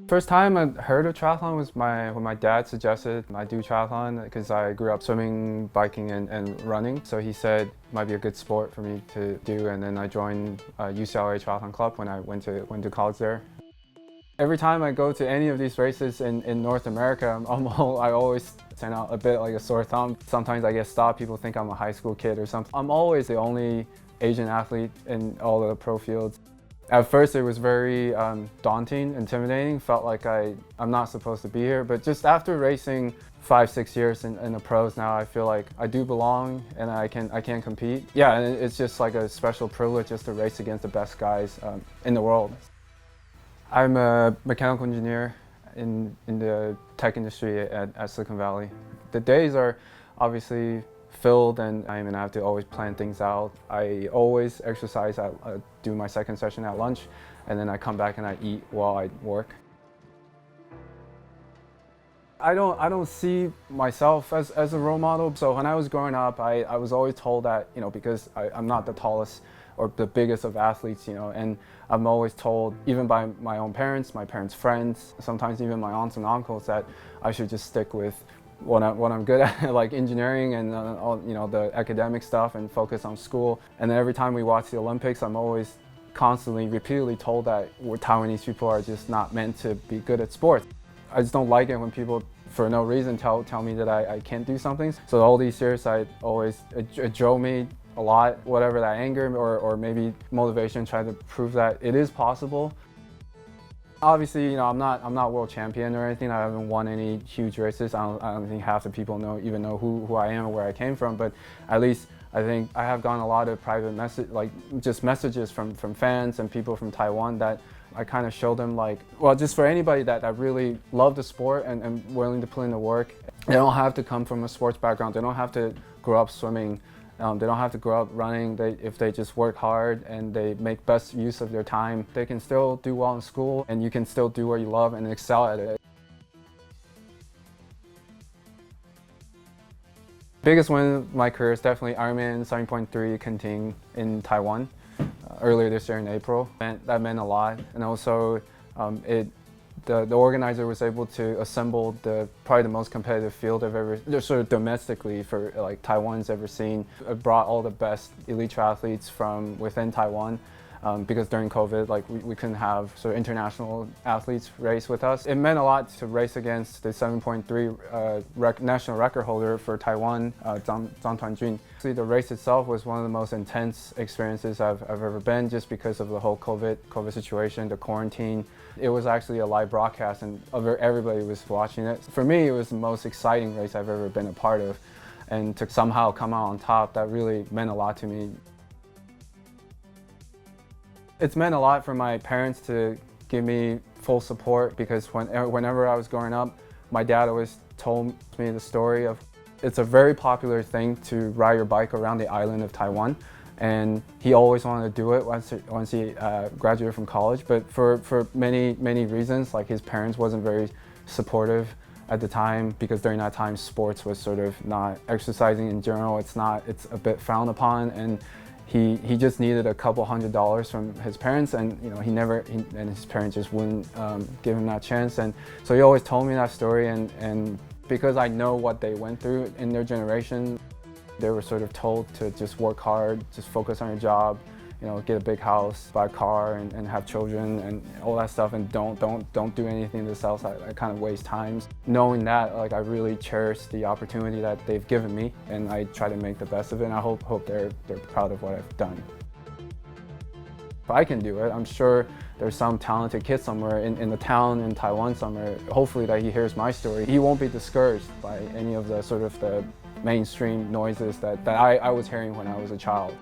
First time I heard of triathlon was when my dad suggested I do triathlon because I grew up swimming, biking, and running. So he said it might be a good sport for me to do, and then I joined Yu Hsiao Triathlon Club when I went to college there. Every time I go to any of these races in North America, I always send out a bit like a sore thumb. Sometimes I get stopped, people think I'm a high school kid or something. I'm always the only Asian athlete in all the pro fields. At first it was very daunting, intimidating, felt like I'm not supposed to be here, but just after racing 5-6 years in the pros now, I feel like I do belong and I can compete. Yeah, and it's just like a special privilege just to race against the best guys in the world. I'm a mechanical engineer in the tech industry at Silicon Valley. The days are obviously filled and I have to always plan things out. I always exercise, do my second session at lunch, and then I come back and I eat while I work. I don't see myself as a role model. So when I was growing up, I was always told that, because I'm not the tallest or the biggest of athletes, and I'm always told, even by my own parents, my parents' friends, sometimes even my aunts and uncles, that I should just stick with what I'm good at, like engineering and all, the academic stuff, and focus on school. And then every time we watch the Olympics, I'm always constantly, repeatedly told that Taiwanese people are just not meant to be good at sports. I just don't like it when people, for no reason, tell me that I can't do something. So all these years, it drove me a lot, whatever that anger or maybe motivation, try to prove that it is possible. Obviously, I'm not world champion or anything. I haven't won any huge races. I don't think half the people even know who I am or where I came from. But at least I think I have gotten a lot of private messages from fans and people from Taiwan that I kind of show them, just for anybody that really love the sport and willing to put in the work. They don't have to come from a sports background. They don't have to grow up swimming. They don't have to grow up running. If they just work hard and they make best use of their time, they can still do well in school, and you can still do what you love and excel at it. Biggest win of my career is definitely Ironman 7.3 Kenting in Taiwan earlier this year in April. That meant a lot, and also the organizer was able to assemble probably the most competitive field I've ever, just sort of domestically, for Taiwan's ever seen. It brought all the best elite triathletes from within Taiwan, because during COVID, we couldn't have sort of international athletes race with us. It meant a lot to race against the 7.3 national record holder for Taiwan, Zhang Tuanjun. Actually, the race itself was one of the most intense experiences I've ever been, just because of the whole COVID situation, the quarantine. It was actually a live broadcast and everybody was watching it. For me, it was the most exciting race I've ever been a part of. And to somehow come out on top, that really meant a lot to me. It's meant a lot for my parents to give me full support, because whenever I was growing up, my dad always told me the story of, it's a very popular thing to ride your bike around the island of Taiwan. And he always wanted to do it once he graduated from college. But for many reasons, like his parents wasn't very supportive at the time, because during that time sports was sort of not, exercising in general, it's a bit frowned upon, and he just needed a couple $100s from his parents, and and his parents just wouldn't give him that chance. And so he always told me that story, and because I know what they went through in their generation, they were sort of told to just work hard, just focus on your job, get a big house, buy a car, and have children and all that stuff, and don't do anything that's else that kind of waste time. Knowing that, I really cherish the opportunity that they've given me, and I try to make the best of it, and I hope they're proud of what I've done. If I can do it, I'm sure there's some talented kid somewhere in the town in Taiwan somewhere, hopefully, that he hears my story. He won't be discouraged by any of the mainstream noises that I was hearing when I was a child.